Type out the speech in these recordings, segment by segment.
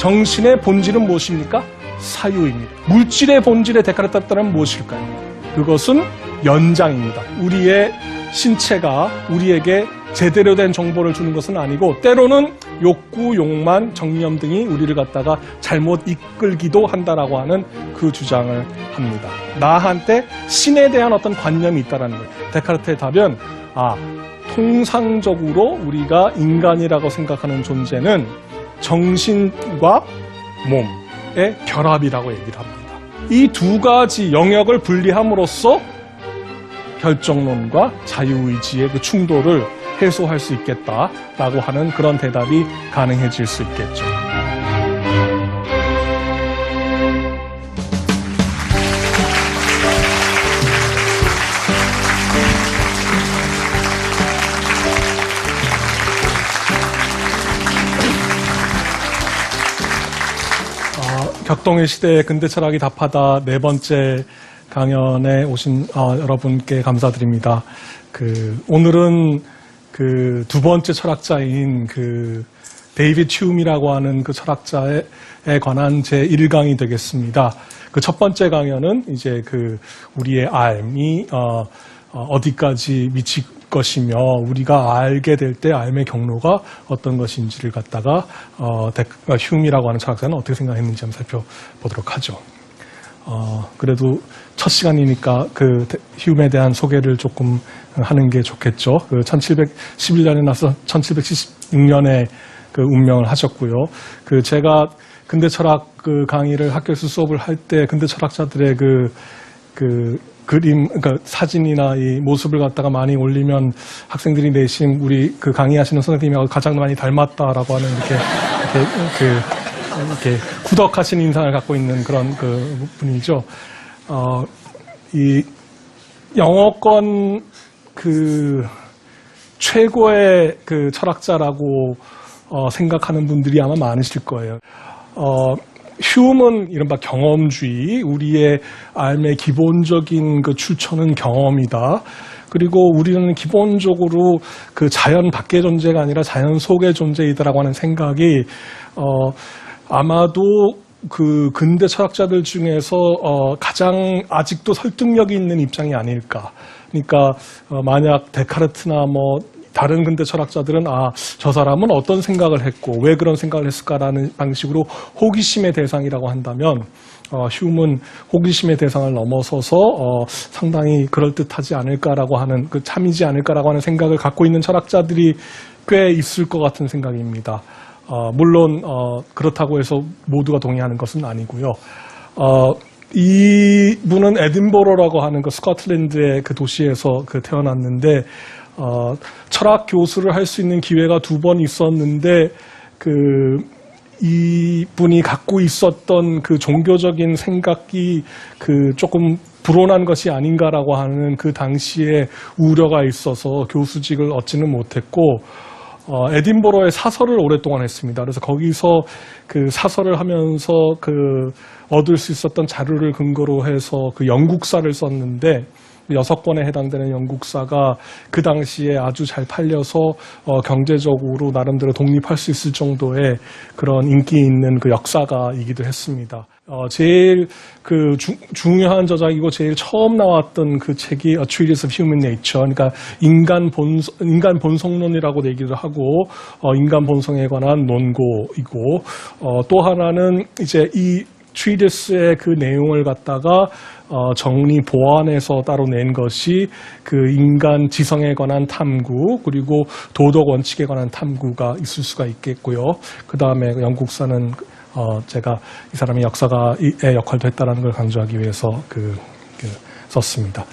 정신의 본질은 무엇입니까? 사유입니다. 물질의 본질에 데카르트가 따르면 무엇일까요? 그것은 연장입니다. 우리의 신체가 우리에게 제대로 된 정보를 주는 것은 아니고 때로는 욕구, 욕망, 정념 등이 우리를 갖다가 잘못 이끌기도 한다라고 하는 그 주장을 합니다. 나한테 신에 대한 어떤 관념이 있다라는 거예요. 데카르트의 답은 통상적으로 우리가 인간이라고 생각하는 존재는 정신과 몸의 결합이라고 얘기를 합니다. 이 두 가지 영역을 분리함으로써 결정론과 자유의지의 그 충돌을 해소할 수 있겠다라고 하는 그런 대답이 가능해질 수 있겠죠. 격동의 시대의 근대 철학이 답하다 네 번째 강연에 오신 여러분께 감사드립니다. 오늘은 두 번째 철학자인 데이비드 휴움이라고 하는 그 철학자에 관한 제 1강이 되겠습니다. 첫 번째 강연은 이제 우리의 삶이 어디까지 미칠 것이며 우리가 알게 될 때 삶의 경로가 어떤 것인지를 갖다가 휴움이라고 하는 철학자는 어떻게 생각했는지 한번 살펴보도록 하죠. 그래도 첫 시간이니까 휴움에 대한 소개를 조금 하는 게 좋겠죠. 1711년에 나서 1776년에 운명을 하셨고요. 제가 근대 철학 강의를 학교에서 수업을 할 때 근대 철학자들의 그림, 그러니까 사진이나 이 모습을 갖다가 많이 올리면 학생들이 내심 우리 강의하시는 선생님하고 가장 많이 닮았다라고 하는 이렇게 구덕하신 인상을 갖고 있는 그런 분이죠. 이 영어권 최고의 철학자라고 생각하는 분들이 아마 많으실 거예요. 휴움은 이른바 경험주의, 우리의 삶의 기본적인 출처는 경험이다. 그리고 우리는 기본적으로 자연 밖의 존재가 아니라 자연 속의 존재이다라고 하는 생각이 아마도 근대 철학자들 중에서 가장 아직도 설득력이 있는 입장이 아닐까. 그러니까 만약 데카르트나 다른 근대 철학자들은 저 사람은 어떤 생각을 했고 왜 그런 생각을 했을까라는 방식으로 호기심의 대상이라고 한다면 휴움은 호기심의 대상을 넘어서서 상당히 그럴듯하지 않을까라고 하는 참이지 않을까라고 하는 생각을 갖고 있는 철학자들이 꽤 있을 것 같은 생각입니다. 물론 그렇다고 해서 모두가 동의하는 것은 아니고요. 이분은 에딘버러라고 하는 스코틀랜드의 도시에서 태어났는데 철학 교수를 할 수 있는 기회가 2번 있었는데 이분이 갖고 있었던 종교적인 생각이 조금 불온한 것이 아닌가라고 하는 당시에 우려가 있어서 교수직을 얻지는 못했고 에딘버러에 사설을 오랫동안 했습니다. 그래서 거기서 사설을 하면서 얻을 수 있었던 자료를 근거로 해서 영국사를 썼는데 6권에 해당되는 영국사가 그 당시에 아주 잘 팔려서 경제적으로 나름대로 독립할 수 있을 정도의 그런 인기 있는 역사가이기도 했습니다. 제일 중요한 저작이고 제일 처음 나왔던 책이 A Treatise of Human Nature, 그러니까 인간 본성론이라고 얘기를 하고 인간 본성에 관한 논고이고 또 하나는 이제 이 트리티스의 내용을 갖다가 정리 보완해서 따로 낸 것이 인간 지성에 관한 탐구 그리고 도덕 원칙에 관한 탐구가 있을 수가 있겠고요. 그 다음에 영국사는 제가 이 사람이 역사가의 역할도 했다라는 걸 강조하기 위해서 썼습니다.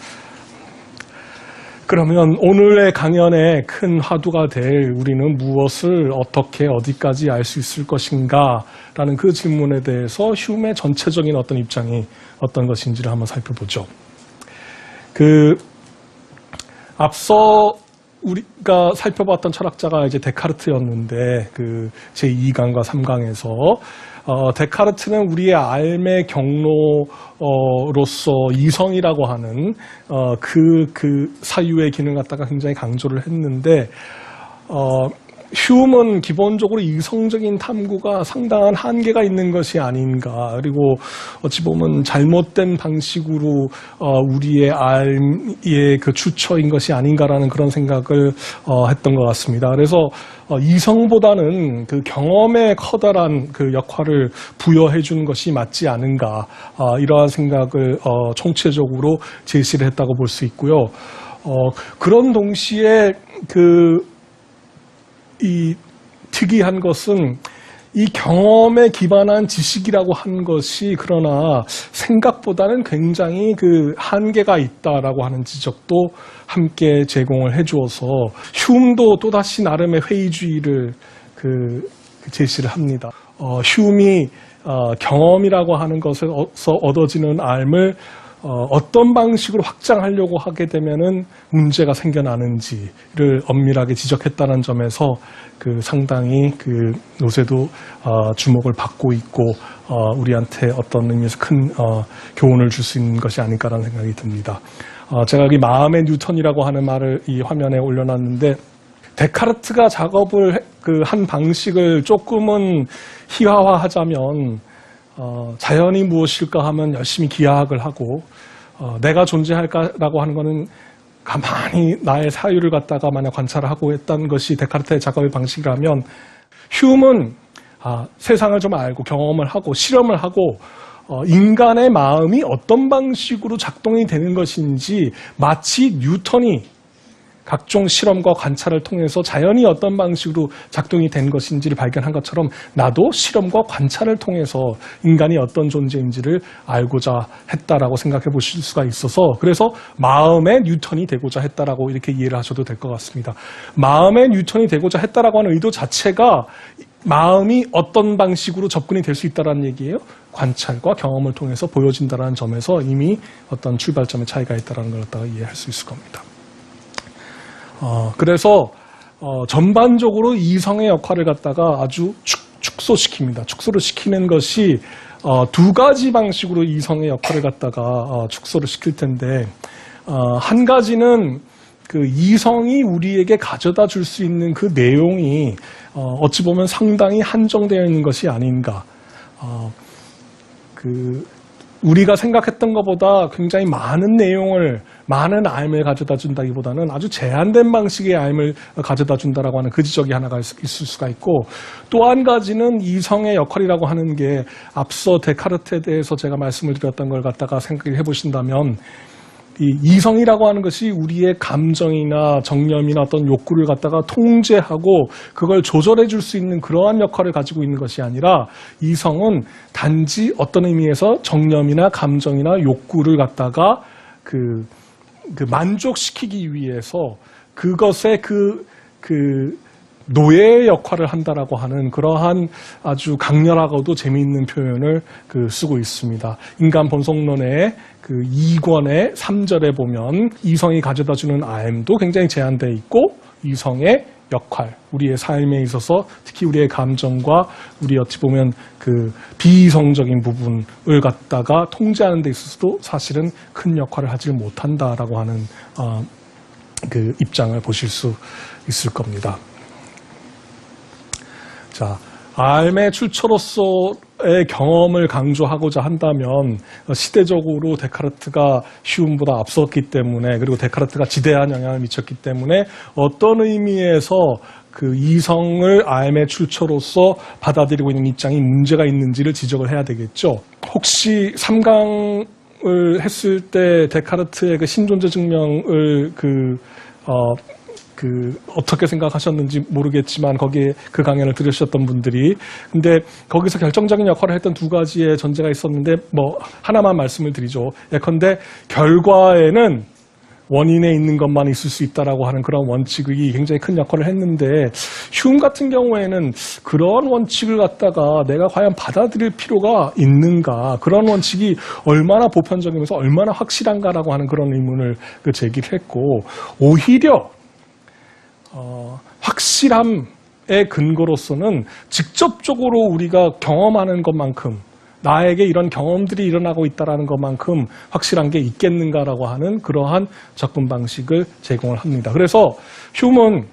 그러면 오늘의 강연의 큰 화두가 될 우리는 무엇을 어떻게 어디까지 알 수 있을 것인가 라는 그 질문에 대해서 휴움의 전체적인 어떤 입장이 어떤 것인지를 한번 살펴보죠. 앞서 우리가 살펴봤던 철학자가 이제 데카르트였는데 제2강과 3강에서 데카르트는 우리의 삶의 경로로서 이성이라고 하는 사유의 기능을 갖다가 굉장히 강조를 했는데 휴음은 기본적으로 이성적인 탐구가 상당한 한계가 있는 것이 아닌가. 그리고 어찌 보면 잘못된 방식으로 우리의 알의 그 추처인 것이 아닌가라는 그런 생각을 했던 것 같습니다. 그래서 이성보다는 그 경험에 커다란 그 역할을 부여해 주는 것이 맞지 않은가. 이러한 생각을 총체적으로 제시를 했다고 볼 수 있고요. 그런 동시에 이 특이한 것은 이 경험에 기반한 지식이라고 한 것이 그러나 생각보다는 굉장히 그 한계가 있다라고 하는 지적도 함께 제공을 해 주어서 휴음도 또다시 나름의 회의주의를 제시를 합니다. 휴음이 경험이라고 하는 것에서 얻어지는 알을 어떤 방식으로 확장하려고 하게 되면은 문제가 생겨나는지를 엄밀하게 지적했다는 점에서 상당히 요새도 주목을 받고 있고 우리한테 어떤 의미에서 큰 교훈을 줄 수 있는 것이 아닐까라는 생각이 듭니다. 제가 여기 마음의 뉴턴이라고 하는 말을 이 화면에 올려놨는데 데카르트가 작업을 한 방식을 조금은 희화화하자면 자연이 무엇일까 하면 열심히 기하학을 하고 내가 존재할까라고 하는 것은 가만히 나의 사유를 갖다가 만약 관찰을 하고 했던 것이 데카르트의 작업의 방식이라면 휴음은 세상을 좀 알고 경험을 하고 실험을 하고 인간의 마음이 어떤 방식으로 작동이 되는 것인지 마치 뉴턴이 각종 실험과 관찰을 통해서 자연이 어떤 방식으로 작동이 된 것인지를 발견한 것처럼 나도 실험과 관찰을 통해서 인간이 어떤 존재인지를 알고자 했다라고 생각해 보실 수가 있어서 그래서 마음의 뉴턴이 되고자 했다라고 이렇게 이해를 하셔도 될 것 같습니다. 마음의 뉴턴이 되고자 했다라고 하는 의도 자체가 마음이 어떤 방식으로 접근이 될 수 있다는 얘기예요. 관찰과 경험을 통해서 보여진다는 점에서 이미 어떤 출발점의 차이가 있다는 걸 갖다가 이해할 수 있을 겁니다. 그래서 전반적으로 이성의 역할을 갖다가 아주 축소시킵니다. 축소를 시키는 것이 두 가지 방식으로 이성의 역할을 갖다가 축소를 시킬 텐데 한 가지는 그 이성이 우리에게 가져다 줄 수 있는 그 내용이 어찌 보면 상당히 한정되어 있는 것이 아닌가. 우리가 생각했던 것보다 굉장히 많은 내용을, 많은 알을 가져다 준다기보다는 아주 제한된 방식의 알을 가져다 준다라고 하는 그 지적이 하나가 있을 수가 있고, 또 한 가지는 이성의 역할이라고 하는 게 앞서 데카르트에 대해서 제가 말씀을 드렸던 걸 갖다가 생각을 해보신다면 이 이성이라고 하는 것이 우리의 감정이나 정념이나 어떤 욕구를 갖다가 통제하고 그걸 조절해 줄 수 있는 그러한 역할을 가지고 있는 것이 아니라 이성은 단지 어떤 의미에서 정념이나 감정이나 욕구를 갖다가 만족시키기 위해서 그것의 노예의 역할을 한다라고 하는 그러한 아주 강렬하고도 재미있는 표현을 쓰고 있습니다. 인간 본성론의 2권의 3절에 보면 이성이 가져다주는 알도 굉장히 제한되어 있고 이성의 역할, 우리의 삶에 있어서 특히 우리의 감정과 우리 어찌 보면 비이성적인 부분을 갖다가 통제하는 데 있어서도 사실은 큰 역할을 하지 못한다라고 하는 입장을 보실 수 있을 겁니다. 자, 알의 출처로서의 경험을 강조하고자 한다면 시대적으로 데카르트가 휴음보다 앞섰기 때문에 그리고 데카르트가 지대한 영향을 미쳤기 때문에 어떤 의미에서 이성을 알의 출처로서 받아들이고 있는 입장이 문제가 있는지를 지적을 해야 되겠죠. 혹시 3강을 했을 때 데카르트의 신존재 증명을 어떻게 생각하셨는지 모르겠지만 거기에 그 강연을 들으셨던 분들이 근데 거기서 결정적인 역할을 했던 두 가지의 전제가 있었는데 하나만 말씀을 드리죠. 예컨대 결과에는 원인에 있는 것만 있을 수 있다라고 하는 그런 원칙이 굉장히 큰 역할을 했는데 휴음 같은 경우에는 그런 원칙을 갖다가 내가 과연 받아들일 필요가 있는가, 그런 원칙이 얼마나 보편적이면서 얼마나 확실한가라고 하는 그런 의문을 제기를 했고, 오히려 확실함의 근거로서는 직접적으로 우리가 경험하는 것만큼 나에게 이런 경험들이 일어나고 있다는 것만큼 확실한 게 있겠는가라고 하는 그러한 접근 방식을 제공을 합니다. 그래서 휴음은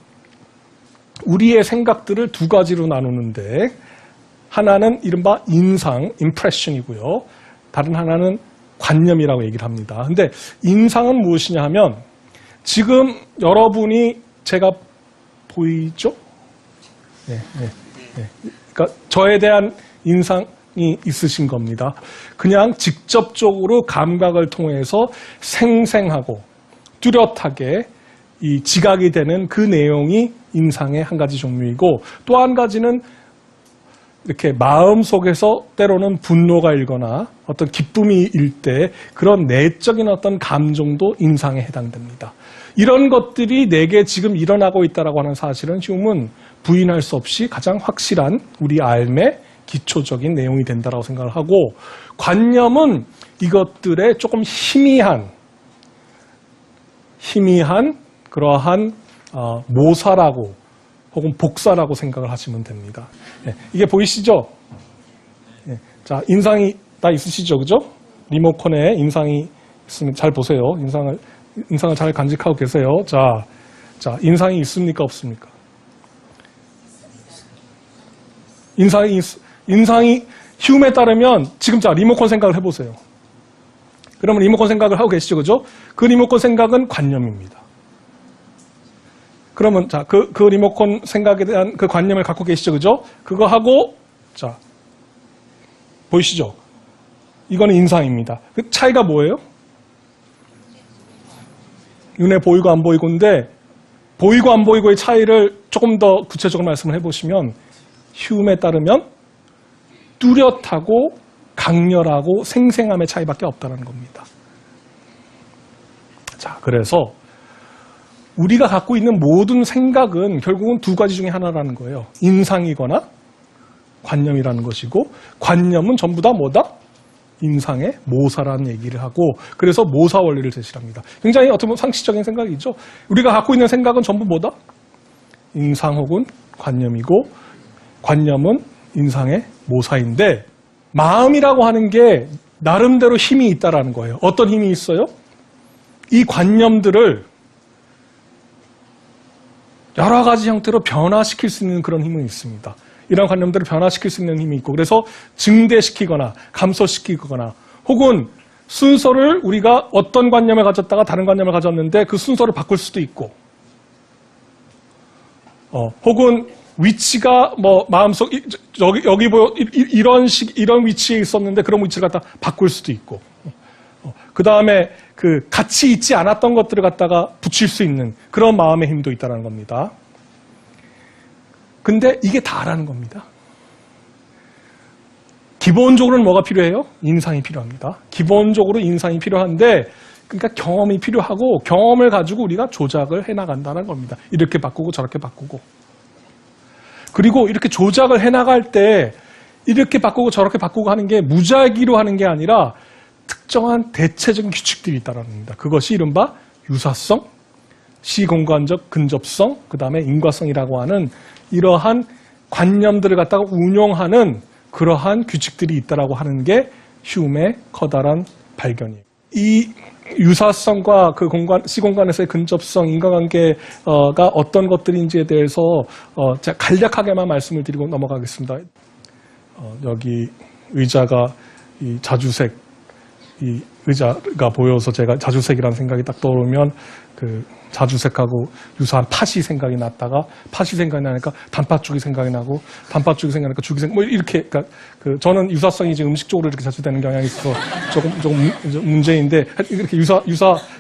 우리의 생각들을 두 가지로 나누는데 하나는 이른바 인상, impression이고요. 다른 하나는 관념이라고 얘기를 합니다. 근데 인상은 무엇이냐 하면 지금 여러분이 제가 보이죠? 네. 그러니까 저에 대한 인상이 있으신 겁니다. 그냥 직접적으로 감각을 통해서 생생하고 뚜렷하게 이 지각이 되는 그 내용이 인상의 한 가지 종류이고 또 한 가지는 이렇게 마음속에서 때로는 분노가 일거나 어떤 기쁨이 일 때 그런 내적인 어떤 감정도 인상에 해당됩니다. 이런 것들이 내게 지금 일어나고 있다고 하는 사실은 휴먼은 부인할 수 없이 가장 확실한 우리 삶의 기초적인 내용이 된다고 생각을 하고 관념은 이것들의 조금 희미한 그러한 모사라고 혹은 복사라고 생각을 하시면 됩니다. 이게 보이시죠? 자, 인상이 다 있으시죠? 그죠? 리모컨에 인상이 있으면 잘 보세요. 인상을 잘 간직하고 계세요. 자, 인상이 있습니까? 없습니까? 인상이 휴메에 따르면 지금 자, 리모컨 생각을 해보세요. 그러면 리모컨 생각을 하고 계시죠? 그죠? 그 리모컨 생각은 관념입니다. 그러면 자, 그 리모컨 생각에 대한 그 관념을 갖고 계시죠? 그죠? 그거 하고 자, 보이시죠? 이거는 인상입니다. 그 차이가 뭐예요? 눈에 보이고 안 보이고인데 보이고 안 보이고의 차이를 조금 더 구체적으로 말씀을 해보시면 휴메에 따르면 뚜렷하고 강렬하고 생생함의 차이밖에 없다는 겁니다. 자, 그래서 우리가 갖고 있는 모든 생각은 결국은 두 가지 중에 하나라는 거예요. 인상이거나 관념이라는 것이고 관념은 전부 다 뭐다? 인상의 모사라는 얘기를 하고 그래서 모사 원리를 제시합니다. 굉장히 어떻게 보면 상식적인 생각이죠. 우리가 갖고 있는 생각은 전부 뭐다? 인상 혹은 관념이고 관념은 인상의 모사인데 마음이라고 하는 게 나름대로 힘이 있다라는 거예요. 어떤 힘이 있어요? 이 관념들을 여러 가지 형태로 변화시킬 수 있는 그런 힘은 있습니다. 이런 관념들을 변화시킬 수 있는 힘이 있고 그래서 증대시키거나 감소시키거나 혹은 순서를 우리가 어떤 관념을 가졌다가 다른 관념을 가졌는데 그 순서를 바꿀 수도 있고 혹은 위치가 뭐 마음속 여기 보여 이런 위치에 있었는데 그런 위치를 갖다 바꿀 수도 있고 그 다음에 그 같이 있지 않았던 것들을 갖다가 붙일 수 있는 그런 마음의 힘도 있다는 겁니다. 근데 이게 다라는 겁니다. 기본적으로는 뭐가 필요해요? 인상이 필요합니다. 기본적으로 인상이 필요한데 그러니까 경험이 필요하고 경험을 가지고 우리가 조작을 해나간다는 겁니다. 이렇게 바꾸고 저렇게 바꾸고 그리고 이렇게 조작을 해나갈 때 이렇게 바꾸고 저렇게 바꾸고 하는 게 무작위로 하는 게 아니라 특정한 대체적인 규칙들이 있다는 겁니다. 그것이 이른바 유사성, 시공간적 근접성, 그 다음에 인과성이라고 하는 이러한 관념들을 갖다가 운용하는 그러한 규칙들이 있다라고 하는 게 휴메의 커다란 발견이에요. 이 유사성과 그 시공간에서의 근접성, 인과관계가 어떤 것들인지에 대해서 제가 간략하게만 말씀을 드리고 넘어가겠습니다. 여기 의자가 이 자주색, 이 의자가 보여서 제가 자주색이라는 생각이 딱 떠오르면 그 자주색하고 유사한 팥이 생각이 났다가 팥이 생각이 나니까 단팥죽이 생각이 나고 단팥죽이 생각나니까 죽이 뭐 이렇게 그러니까 저는 유사성이 이제 음식 쪽으로 이렇게 자주 되는 경향이 있어서 조금 문제인데 이렇게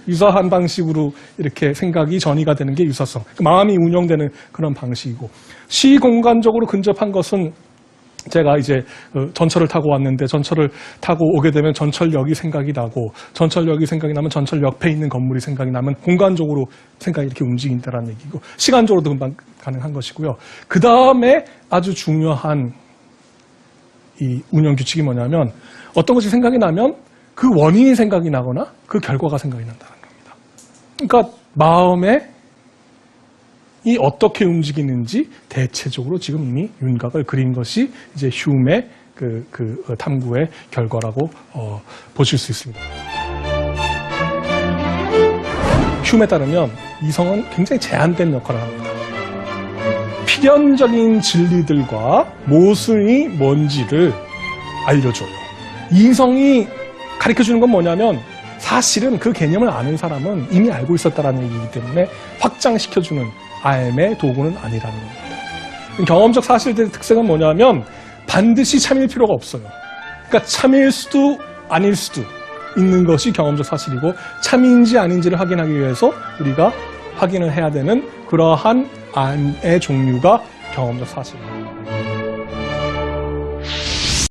유사한 방식으로 이렇게 생각이 전이가 되는 게 유사성. 마음이 운영되는 그런 방식이고 시공간적으로 근접한 것은 제가 이제 전철을 타고 왔는데 전철을 타고 오게 되면 전철역이 생각이 나고 전철역이 생각이 나면 전철 옆에 있는 건물이 생각이 나면 공간적으로 생각이 이렇게 움직인다는 얘기고 시간적으로도 금방 가능한 것이고요. 그 다음에 아주 중요한 이 운영 규칙이 뭐냐면 어떤 것이 생각이 나면 그 원인이 생각이 나거나 그 결과가 생각이 난다는 겁니다. 그러니까 마음에 이 어떻게 움직이는지 대체적으로 지금 이미 윤곽을 그린 것이 이제 휴메의 그 탐구의 결과라고 보실 수 있습니다. 휴메에 따르면 이성은 굉장히 제한된 역할을 합니다. 필연적인 진리들과 모순이 뭔지를 알려줘요. 이성이 가르쳐주는 건 뭐냐면 사실은 그 개념을 아는 사람은 이미 알고 있었다는 얘기이기 때문에 확장시켜주는 IM의 도구는 아니라는 겁니다. 경험적 사실들의 특성은 뭐냐면 반드시 참일 필요가 없어요. 그러니까 참일 수도 아닐 수도 있는 것이 경험적 사실이고 참인지 아닌지를 확인하기 위해서 우리가 확인을 해야 되는 그러한 IM의 종류가 경험적 사실입니다.